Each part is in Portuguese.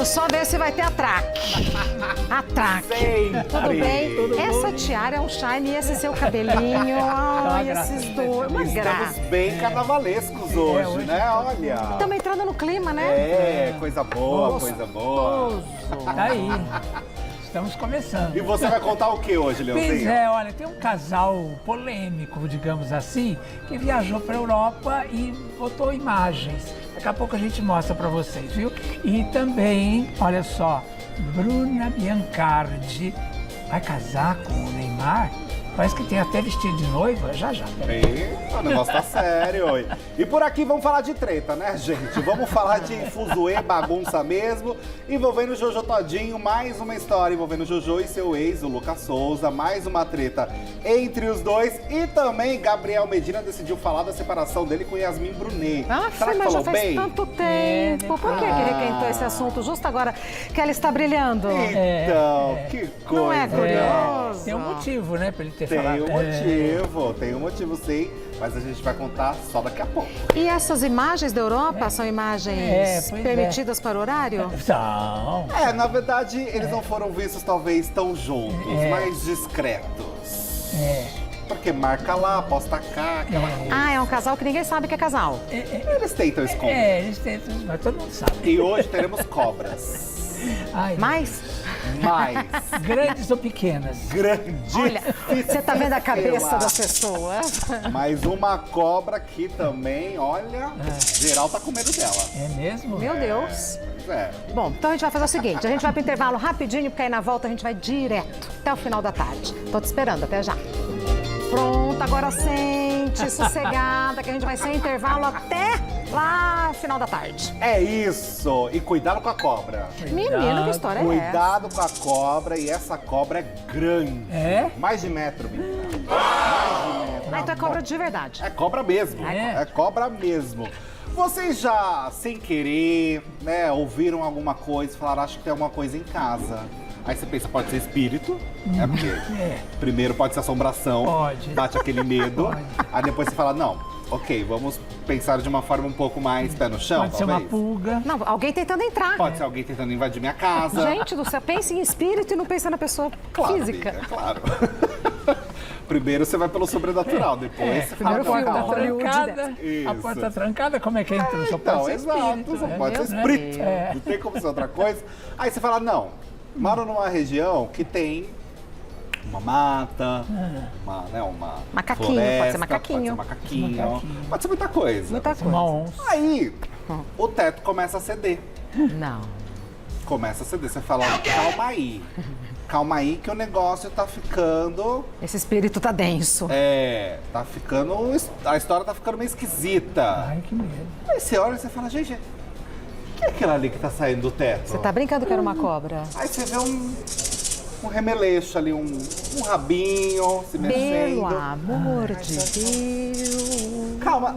Vamos só ver se vai ter atraque. Atraque. Sempre. Tudo bem? Tudo Essa tiara é um charme e esse seu cabelinho. Ai, esses dois. Uma graça. Estamos bem carnavalescos hoje, né? Olha. Estamos entrando no clima, né? É, coisa boa, coisa boa. Tá aí. Estamos começando. E você vai contar o que hoje, Leozinho? Pois é, olha, tem um casal polêmico, digamos assim, que viajou para a Europa e botou imagens. Daqui a pouco a gente mostra para vocês, viu? E também, olha só, Bruna Biancardi vai casar com o Neymar. Parece que tem até vestido de noiva, já. Eita, o negócio tá sério. E por aqui vamos falar de treta, né, gente? Vamos falar de fuzuê, bagunça mesmo, envolvendo o Jojo Todinho, mais uma história envolvendo o Jojo e seu ex, o Lucas Souza, mais uma treta entre os dois, e também Gabriel Medina decidiu falar da separação dele com Yasmin Brunet. Será que mas falou já faz bem? tanto tempo. Por que requentou esse assunto justo agora que ela está brilhando? Então, que coisa. Não é curioso? Tem um motivo, né, pra ele ter Tem falado. tem um motivo sim, mas a gente vai contar só daqui a pouco. E essas imagens da Europa são imagens pois permitidas para o horário? São. Na verdade, eles não foram vistos talvez tão juntos, mais discretos. Porque marca lá, posta cá, aquela coisa. Ah, é um casal que ninguém sabe que é casal. Eles tentam esconder. Eles tentam, mas todo mundo sabe. E hoje teremos cobras. Ai, Mas, Mais grandes ou pequenas? grandes. olha, você tá vendo a cabeça das pessoas? Mais uma cobra que também, olha, geral tá com medo dela. É mesmo? Meu Deus. Pois é. Bom, então a gente vai fazer o seguinte, a gente vai pro intervalo rapidinho, porque aí na volta a gente vai direto até o final da tarde. Tô te esperando, até já. Pronto, agora sente, sossegada, que a gente vai sem intervalo até lá final da tarde. É isso. E cuidado com a cobra. Menino, que história é essa? Cuidado com a cobra, e essa cobra é grande. É? Mais de metro, menina. Ah, então é cobra de verdade. É cobra mesmo. É? É cobra mesmo. Vocês já, sem querer, né, ouviram alguma coisa e falaram, acho que tem alguma coisa em casa. Aí você pensa, pode ser espírito, né? Porque primeiro pode ser assombração, Pode. bate aquele medo. Pode. Aí depois você fala, não, ok, vamos pensar de uma forma um pouco mais pé no chão, Pode ser talvez. uma pulga. Não, alguém tentando entrar. Pode ser alguém tentando invadir minha casa. Gente do céu, pensa em espírito e não pensa na pessoa Claro, física. amiga, claro. Primeiro você vai pelo sobrenatural, depois você fala primeiro com filme da calma. Hollywood. Trancada, Isso. a porta trancada, como é que entra? Só Então, pode ser exato, espírito, só né? pode ser Meu espírito. Deus. Não tem como ser outra coisa. Aí você fala, não, moro numa região que tem uma mata, uma Macaquinho, floresta, pode ser macaquinho. Pode ser muita coisa. Muita Uma coisa. onça. Aí, o teto começa a ceder. Não. Começa a ceder. Você fala, calma aí. Calma aí que o negócio tá ficando... Esse espírito tá denso. tá ficando... A história tá ficando meio esquisita. Ai, que medo. Aí você olha e você fala, gente, o que é aquilo ali que tá saindo do teto? Você tá brincando que era uma cobra? Aí você vê um remeleixo ali, um rabinho se mexendo. Pelo amor de Deus. Calma,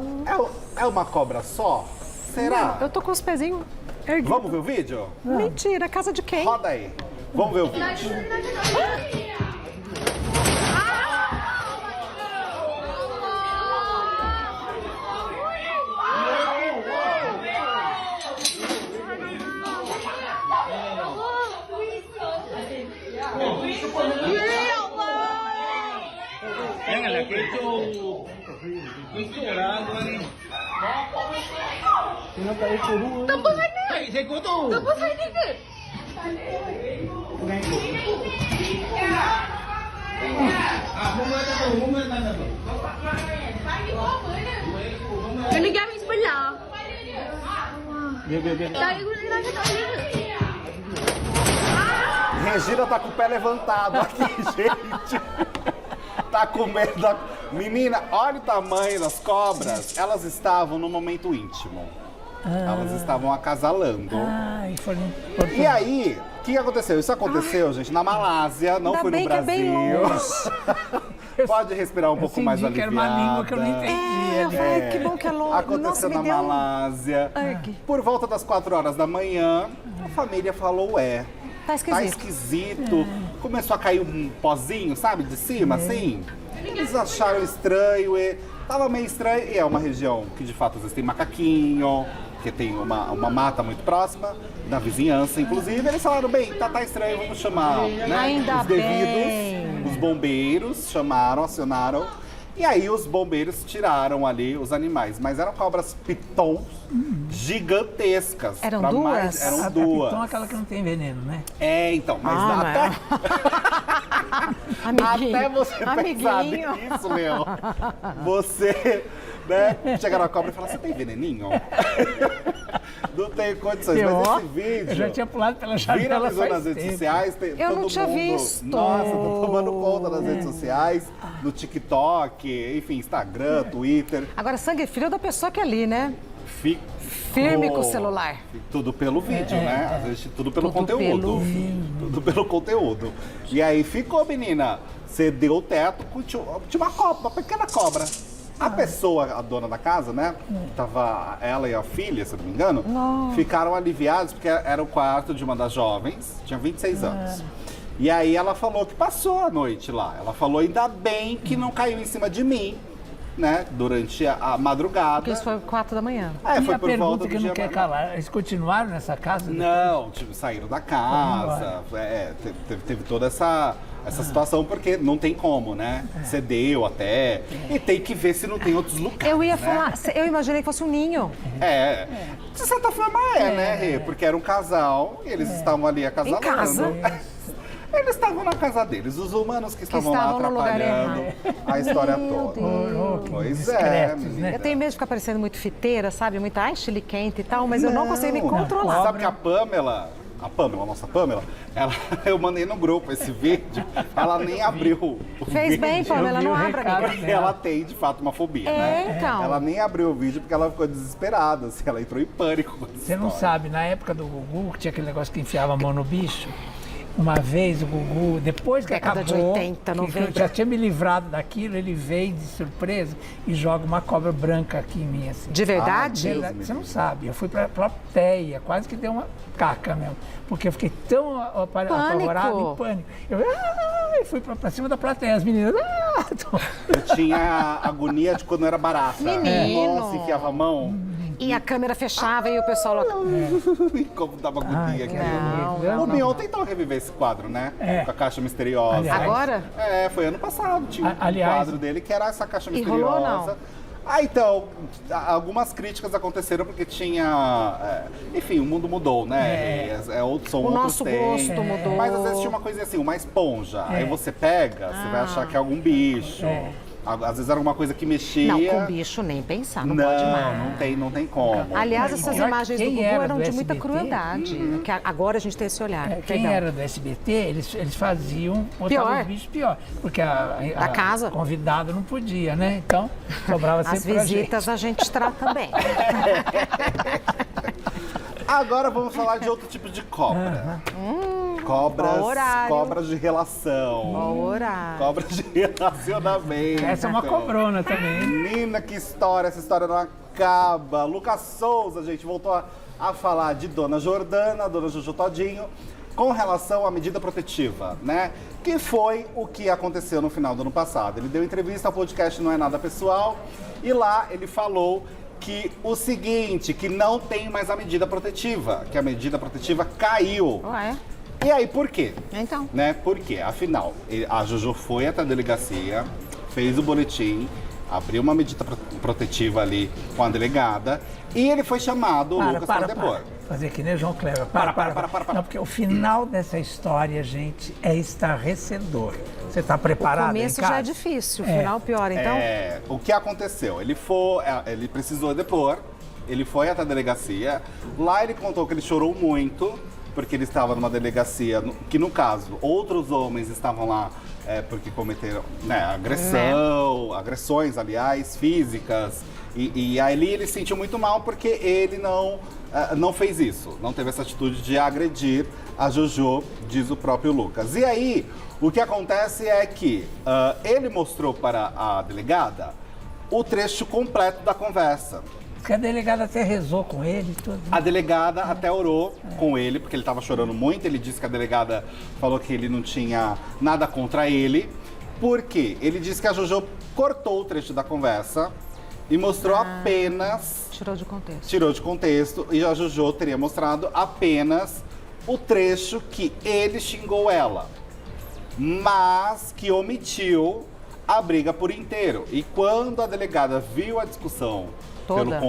é uma cobra só? Será? Eu tô com os pezinhos erguidos. Vamos ver o vídeo? Mentira, casa de quem? Roda aí. Vamos ver o vídeo. Venga, que estoy llorando, ¿vale? Ay, se cortó. Kena gamis sebelah. Tarik guna lagi tak boleh. Regina tá com o pé levantado aqui, gente. Tá com medo da... Menina, olha o tamanho das cobras. Elas estavam no momento íntimo. Elas estavam acasalando. Ai, foram... E aí, o que aconteceu? Isso aconteceu, gente, na Malásia, não Ainda foi no bem que é bem Brasil. Pode respirar um pouco mais senti que aliviada. era uma língua que eu não entendi. Ai, que bom que é longe. Nossa, Aconteceu me na deu... Malásia. Por volta das 4 horas da manhã, a família falou, Tá tá esquisito. esquisito. Começou a cair um pozinho, sabe, de cima, assim. Eles acharam estranho, tava meio estranho. E é uma região que, de fato, às vezes tem macaquinho, porque tem uma mata muito próxima, na vizinhança, inclusive. Eles falaram, bem, tá estranho, vamos chamar, né, Ainda os devidos, bem. os bombeiros, chamaram, acionaram. E aí os bombeiros tiraram ali os animais, mas eram cobras pitons gigantescas. Eram Pra duas? Eram A duas. piton é aquela que não tem veneno, né? É, então, mas até... Amiguinho. Até você pensar Amiguinho. nisso, Leão, você, né, chegar na cobra e falar, você tem veneninho? Não tem condições, mas esse vídeo Eu já tinha pulado pela janela viralizou faz nas redes tempo. sociais. Eu não todo tinha mundo, visto. Nossa, tô tomando conta nas redes sociais, no TikTok, enfim, Instagram, Twitter. Agora, sangue frio da pessoa que é ali, né? Ficou Firme com o celular. Tudo pelo vídeo, né? Às vezes tudo pelo Tudo conteúdo. pelo Tudo pelo conteúdo. E aí ficou, menina. Cedeu o teto, tinha uma cobra, uma pequena cobra. A pessoa, a dona da casa, né? Tava ela e a filha, se eu não me engano, ficaram aliviados porque era o quarto de uma das jovens, tinha 26 anos. E aí ela falou que passou a noite lá. Ela falou, ainda bem que não caiu em cima de mim, né? Durante a madrugada. Porque isso foi 4 da manhã. É, E foi a por volta pergunta do que não dia quer calar, eles continuaram nessa casa? Não, tipo, saíram da casa, teve toda essa situação, porque não tem como, né? Cedeu até, e tem que ver se não tem outros lugares, Eu ia né? falar, eu imaginei que fosse um ninho. De certa forma né, Rê? Porque era um casal, e eles estavam ali acasalando. Em casa? Eles estavam na casa deles, os humanos que estavam lá estavam no lugar atrapalhando a história toda. Pois é, Discretos, menina. né? Eu tenho medo de ficar parecendo muito fiteira, sabe? Muito chile quente e tal, mas eu não consigo me controlar. Sabe que a nossa Pamela, eu mandei no grupo esse vídeo, ela nem abriu o Fez vídeo. bem, Pamela, vi não o abra, recado. amiga. Porque ela tem, de fato, uma fobia, né? então. Ela nem abriu o vídeo porque ela ficou desesperada, assim, ela entrou em pânico com essa Você não história. sabe, na época do Gugu, que tinha aquele negócio que enfiava a mão no bicho, uma vez o Gugu, depois que Década de acabou, 80, que 90. eu já tinha me livrado daquilo, ele veio de surpresa e joga uma cobra branca aqui em mim, assim. De verdade? Deus. Você não sabe, eu fui pra plateia, quase que deu uma caca mesmo, porque eu fiquei tão apavorado, em pânico. Eu fui pra cima da plateia, as meninas... Eu tinha agonia de quando era barata. Menino. Nossa, enfiava a mão. E a câmera fechava e o pessoal lá. Como dava agonia. Ai, aqui. não, O Mion tentou reviver esse quadro, né? É. Com a caixa misteriosa. Aliás, Agora? Foi ano passado, tinha um Aliás- quadro dele que era essa caixa E misteriosa. rolou, não? Então, algumas críticas aconteceram porque tinha... enfim, o mundo mudou, né? São O outros nosso tempos. gosto mudou. Mas às vezes tinha uma coisa assim, uma esponja. Aí você pega, você vai achar que é algum bicho. Às vezes era alguma coisa que mexia. Não, com bicho nem pensar, não, pode mais. não tem como. Aliás, E essas pior que imagens do quem Gugu era eram do de muita SBT, crueldade. Que agora a gente tem esse olhar. Quem Perdão. era do SBT, eles faziam, botavam Pior. os bichos pior. Porque a casa. convidada não podia, né? Então, sobrava As sempre pra gente. visitas a gente trata bem. Agora vamos falar de outro tipo de cobra. qual horário? Cobras de relação. Qual horário? Cobras de relacionamento. Essa é uma cobrona também. Menina, que história, essa história não acaba. Lucas Souza, gente, voltou a falar de Dona Jordana, Dona Jojo Todinho, com relação à medida protetiva, né? Que foi o que aconteceu no final do ano passado. Ele deu entrevista ao podcast Não É Nada Pessoal e lá ele falou que o seguinte, que não tem mais a medida protetiva, que a medida protetiva caiu. Ué, E aí, por quê? então. Né? Por quê? Afinal, a Jojo foi até a delegacia, fez o boletim, abriu uma medida protetiva ali com a delegada e ele foi chamado, o Lucas, para depor. Fazer que nem João Kleber. Para. Não, porque o final dessa história, gente, é estarrecedor. Você está O preparado começo em casa? já é difícil, o final pior, então. O que aconteceu? Ele precisou depor, ele foi até a delegacia, lá ele contou que ele chorou muito, porque ele estava numa delegacia, que no caso, outros homens estavam lá porque cometeram agressões, aliás, físicas, e aí ele se sentiu muito mal porque ele não fez isso, não teve essa atitude de agredir a Jojo, diz o próprio Lucas. E aí, o que acontece é que ele mostrou para a delegada o trecho completo da conversa. Porque a delegada até rezou com ele e tudo. A delegada até orou com ele, porque ele estava chorando muito. Ele disse que a delegada falou que ele não tinha nada contra ele. Por quê? Ele disse que a Jojo cortou o trecho da conversa e mostrou apenas... Tirou de contexto. Tirou de contexto e a Jojo teria mostrado apenas o trecho que ele xingou ela, mas que omitiu a briga por inteiro. E quando a delegada viu a discussão Toda.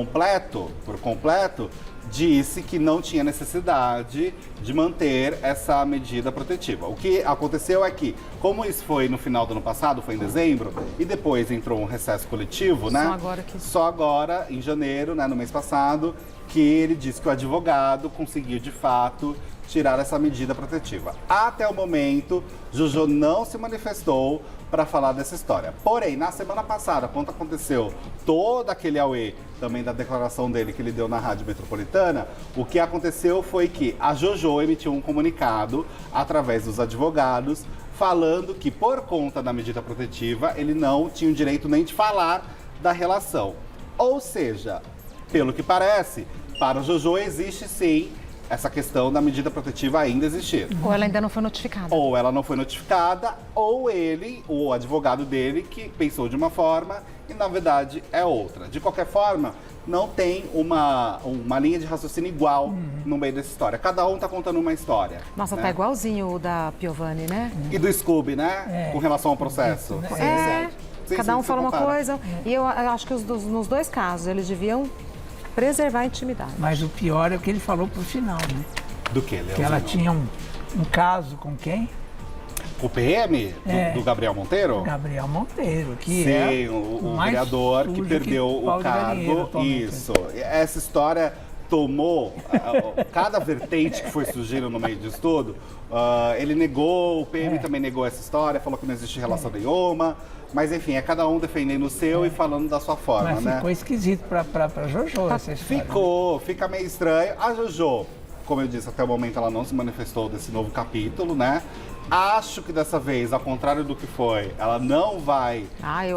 por completo, disse que não tinha necessidade de manter essa medida protetiva. O que aconteceu é que, como isso foi no final do ano passado, foi em dezembro, e depois entrou um recesso coletivo, né? Só agora, em janeiro, né, no mês passado, que ele disse que o advogado conseguiu, de fato, tirar essa medida protetiva. Até o momento, Jojo não se manifestou para falar dessa história. Porém, na semana passada, quando aconteceu todo aquele auê também da declaração dele que ele deu na Rádio Metropolitana, o que aconteceu foi que a Jojo emitiu um comunicado através dos advogados falando que, por conta da medida protetiva, ele não tinha o direito nem de falar da relação. Ou seja, pelo que parece, para o Jojo existe sim essa questão da medida protetiva ainda existir. Ou ela ainda não foi notificada. Ou ela não foi notificada, ou ele, o advogado dele, que pensou de uma forma e na verdade é outra. De qualquer forma, não tem uma linha de raciocínio igual no meio dessa história. Cada um tá contando uma história. Nossa, né? tá igualzinho o da Piovani, né? E do Scooby, né? Com relação ao processo. Sim, cada um você fala uma compara. coisa. E eu acho que nos dois casos, eles deviam preservar a intimidade. Mas o pior é o que ele falou pro final, né? Do que, Leandro? Que ela tinha um caso com quem? O PM? Do Gabriel Monteiro? Gabriel Monteiro, que Sim, é o mais vereador que sujo perdeu pau o de galinheiro cargo. atualmente. Isso. Essa história tomou cada vertente que foi surgindo no meio disso tudo. Ele negou, o PM também negou essa história, falou que não existe relação nenhuma. Mas enfim, é cada um defendendo o seu e falando da sua forma, Mas né? ficou esquisito pra Jojo essa história. Fica meio estranho. A Jojo, como eu disse, até o momento ela não se manifestou desse novo capítulo, né? Acho que dessa vez, ao contrário do que foi, ela não vai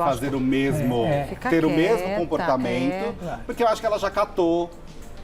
fazer o mesmo, ter o mesmo comportamento, porque eu acho que ela já catou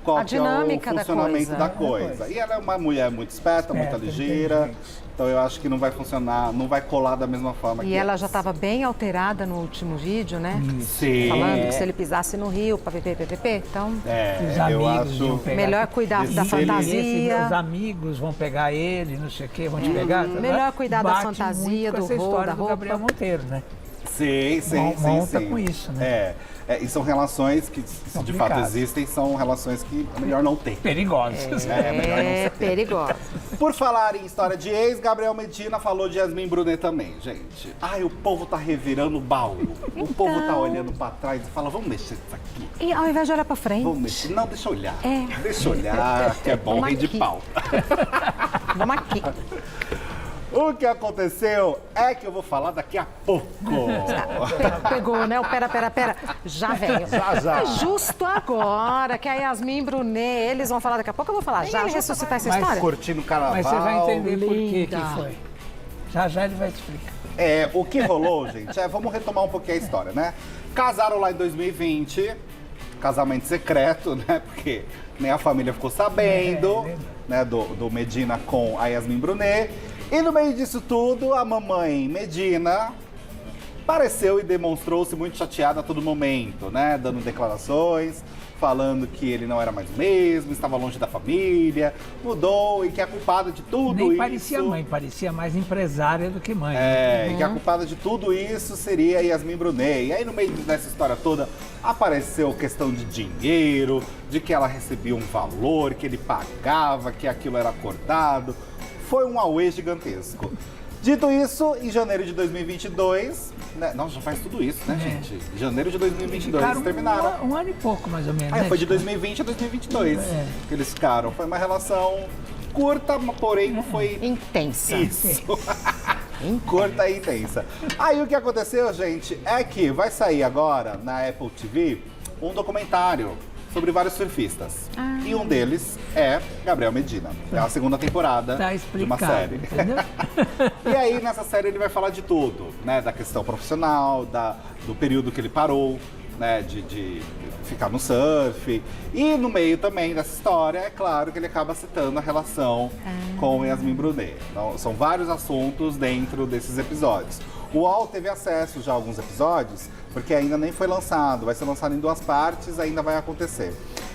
qual que é o funcionamento da coisa. E ela é uma mulher muito esperta, muito ligeira. Então eu acho que não vai funcionar, não vai colar da mesma forma que ela antes. já estava bem alterada no último vídeo, né? Sim. Falando que se ele pisasse no rio, PPP. Então, Os eu amigos acho vão pegar. melhor cuidar da fantasia. Os amigos vão pegar ele, não sei o quê, vão te pegar. Tá? Melhor cuidar da Bate fantasia, muito com do essa história da do roupa. Gabriel Monteiro, né? Sim. Monta com isso, né? E são relações que, se de fato existem, são relações que é melhor não ter. Perigosas. Melhor não ser. Perigosa. Por falar em história de ex, Gabriel Medina falou de Yasmin Brunet também, gente. Ai, o povo tá revirando o baú. O povo tá olhando pra trás e fala, vamos mexer isso aqui. E ao invés de olhar pra frente, Vamos mexer. Não, deixa eu olhar. É. Deixa eu olhar, que é bom, Vamos rei de aqui. pau. vamos aqui. O que aconteceu é que eu vou falar daqui a pouco. Pegou, né? O pera. Já veio. Já. É justo agora que a Yasmin Brunet, eles vão falar daqui a pouco, eu vou falar. Já ressuscitar essa história? Curtindo o carnaval. Mas você vai entender por que Linda. foi. Já ele vai te explicar. O que rolou, gente, vamos retomar um pouquinho a história, né? Casaram lá em 2020, casamento secreto, né? Porque nem a família ficou sabendo, né? Do Medina com a Yasmin Brunet. E no meio disso tudo, a mamãe Medina apareceu e demonstrou-se muito chateada a todo momento, né? Dando declarações, falando que ele não era mais o mesmo, estava longe da família, mudou e que a culpada de tudo Nem isso... parecia mãe, parecia mais empresária do que mãe. E que a culpada de tudo isso seria a Yasmin Brunet. E aí, no meio dessa história toda, apareceu questão de dinheiro, de que ela recebia um valor, que ele pagava, que aquilo era acordado. Foi um auê gigantesco. Dito isso, em janeiro de 2022... Né? Nossa, já faz tudo isso, né, gente? Em janeiro de 2022 eles terminaram. Um ano e pouco, mais ou menos. né? Foi de 2020 a 2022 que eles ficaram. Foi uma relação curta, porém não foi... Intensa. Isso. Curta e intensa. Aí o que aconteceu, gente, é que vai sair agora na Apple TV um documentário sobre vários surfistas. E um deles é Gabriel Medina. É a segunda temporada Tá de uma explicado, série. entendeu? E aí, nessa série, ele vai falar de tudo, né? Da questão profissional, do período que ele parou, né? De ficar no surf. E no meio também dessa história, é claro que ele acaba citando a relação com Yasmin Brunet. Então, são vários assuntos dentro desses episódios. O UOL teve acesso já a alguns episódios, porque ainda nem foi lançado. Vai ser lançado em 2 partes, ainda vai acontecer.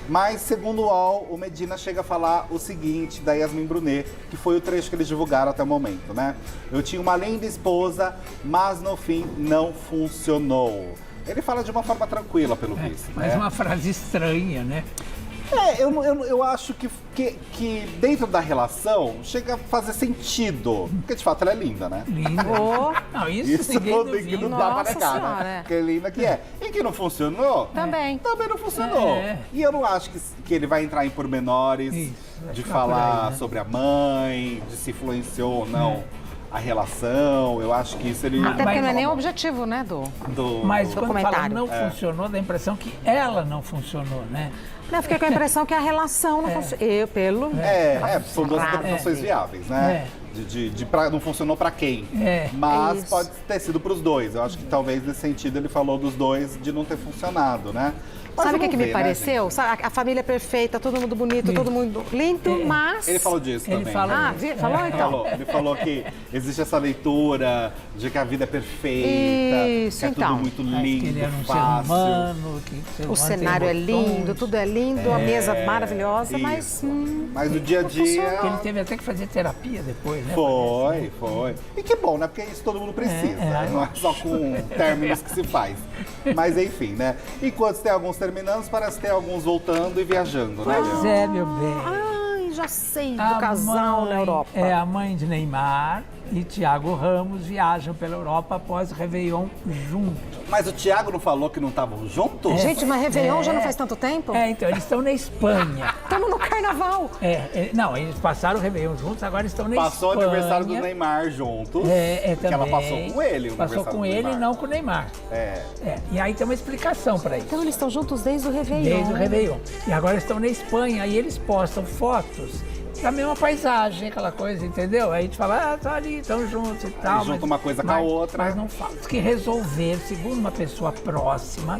Mas, segundo o UOL, o Medina chega a falar o seguinte da Yasmin Brunet, que foi o trecho que eles divulgaram até o momento, né? Eu tinha uma linda esposa, mas no fim não funcionou. Ele fala de uma forma tranquila, pelo visto. Mas né? uma frase estranha, né? Eu acho que dentro da relação chega a fazer sentido. Porque de fato ela é linda, né? Linda. Oh. Não, isso ninguém não duvida. dá pra Nossa negar, Senhora, né? é. Que linda que é. E que não funcionou? Também. Também não funcionou. É. E eu não acho que ele vai entrar em pormenores Isso, vai de ficar por falar aí, né? sobre a mãe, de se influenciou ou não a relação. Eu acho que isso ele... Até porque não é nem o do... objetivo, né, Mas quando fala documentário. não funcionou, dá a impressão que ela não funcionou, né? Não, eu fiquei com a impressão que a relação não funcionou. Eu, pelo... São duas interpretações viáveis, né? Não funcionou pra quem. Mas Isso. pode ter sido pros dois. Eu acho que talvez nesse sentido ele falou dos dois de não ter funcionado, né? Mas Sabe o que, vamos que me ver, né, pareceu? Sabe, a família perfeita, todo mundo bonito, todo mundo lindo, mas... Ele falou disso Ele também. fala né? isso. Falou então? Ele falou que existe essa leitura de que a vida é perfeita, Isso, que é então. tudo muito Mas que ele lindo, era um ser fácil. humano, que ser O humano cenário é tem lindo, emoções. tudo é lindo, a mesa maravilhosa, mas... Isso. Mas no dia a dia... Que ele teve até que fazer terapia depois, né? Foi. E que bom, né? Porque isso todo mundo precisa. Não é só com términos que se faz. Mas enfim, né? Enquanto tem alguns terminando, parece ter alguns voltando e viajando, né? Pois Leon? é, meu bem. Ai, já sei, do A casal mãe na Europa. É a mãe de Neymar e Thiago Ramos viajam pela Europa após Réveillon juntos. Mas o Thiago não falou que não estavam juntos? Gente, mas Réveillon já não faz tanto tempo? Então, eles estão na Espanha. Estamos no carnaval. Não, eles passaram o Réveillon juntos, agora estão na Passou o Espanha. aniversário do Neymar juntos. Também. Que ela passou com ele, o Passou aniversário com do ele e Neymar. não com o Neymar. E aí tem uma explicação para isso. Então eles estão juntos desde o Réveillon. Desde o Réveillon. E agora estão na Espanha e eles postam fotos da mesma paisagem, aquela coisa, entendeu? Aí a gente fala, tá ali, estão juntos e tal. junta uma coisa com a outra. Mas não fala. Diz que resolver, segundo uma pessoa próxima,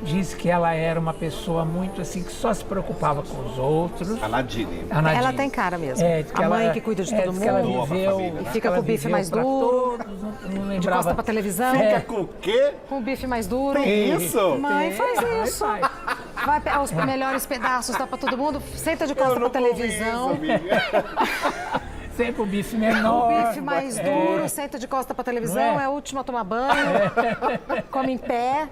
disse que ela era uma pessoa muito assim, que só se preocupava com os outros. A Nadine. A Nadine. Ela tem cara mesmo. Diz que A mãe ela- que cuida de diz todo que ela mundo. viveu, família, né? E fica ela com o bife viveu mais pra duro. todos, não De lembrava. costa pra televisão. Fica com o quê? Com o bife mais duro. Isso? Mãe, faz Vai, isso. faz. Vai pegar os melhores pedaços, dá pra todo mundo. Senta de costa pra televisão. Sempre o bife menor. O bife mais duro, senta de costa pra televisão, Não é? é a última a tomar banho. Come em pé.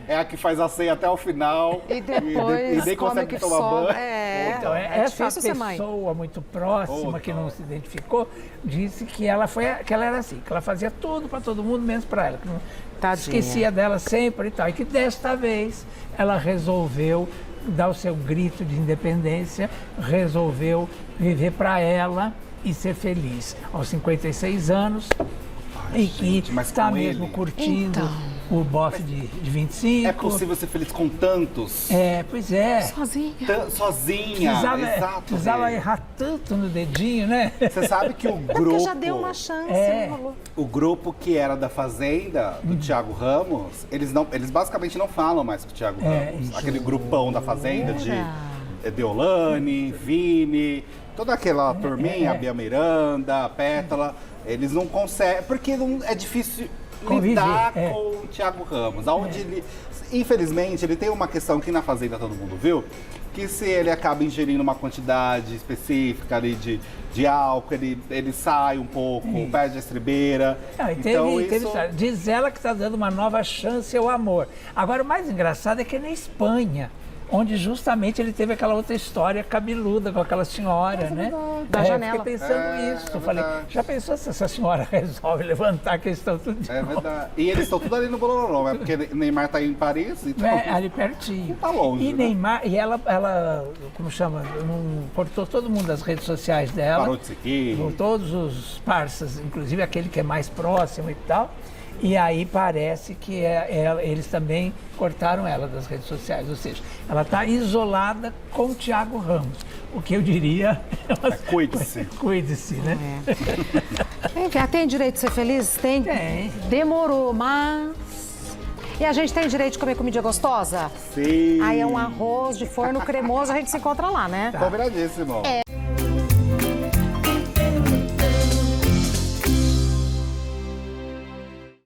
É a que faz a ceia até o final. E depois nem come o consegue que tomar sobra. banho. Então, É essa difícil ser mãe. pessoa muito próxima, que não se identificou, disse que ela era assim, que ela fazia tudo para todo mundo, menos para ela. Que não Tadinha. esquecia dela sempre e tal. E que desta vez ela resolveu dar o seu grito de independência, resolveu viver para ela e ser feliz. Aos 56 anos, e que gente, mas está com mesmo ele? curtindo Então. o bofe de 25. É possível ser feliz com tantos? Pois é. Sozinha. Sozinha. Exato. Precisava Rê. errar tanto no dedinho, né? Você sabe que o Porque grupo... já deu uma chance, É. não rolou. O grupo que era da Fazenda, do Thiago Ramos, eles basicamente não falam mais com o Thiago Ramos. isso. Aquele grupão da Fazenda de Deolane, Vini, toda aquela turminha, a Bia Miranda, a Pétala, eles não conseguem, porque é difícil Conviver, lidar com o Thiago Ramos. Onde ele, infelizmente, ele tem uma questão que na Fazenda todo mundo viu, que se ele acaba ingerindo uma quantidade específica ali de álcool, ele sai um pouco, perde a estribeira. Não, e teve história. Diz ela que está dando uma nova chance ao amor. Agora, o mais engraçado é que é na Espanha, onde justamente ele teve aquela outra história cabeluda com aquela senhora, né? Da janela. Fiquei pensando isso. Eu falei, verdade. já pensou se essa senhora resolve levantar a questão tudo de É novo? verdade. E eles estão tudo ali no Bololô, é porque Neymar tá em Paris, então... Ali pertinho. Tá longe, E né? Neymar, e ela, como chama, cortou todo mundo das redes sociais dela. Parou de seguir. Com todos os parceiros, inclusive aquele que é mais próximo e tal. E aí parece que eles também cortaram ela das redes sociais. Ou seja, ela está isolada com o Thiago Ramos. O que eu diria... Cuide-se. Cuide-se, né? Enfim, tem direito de ser feliz? Tem. Tem. Demorou, mas... E a gente tem direito de comer comida gostosa? Sim. Aí é um arroz de forno cremoso, a gente se encontra lá, né? Combinadíssimo.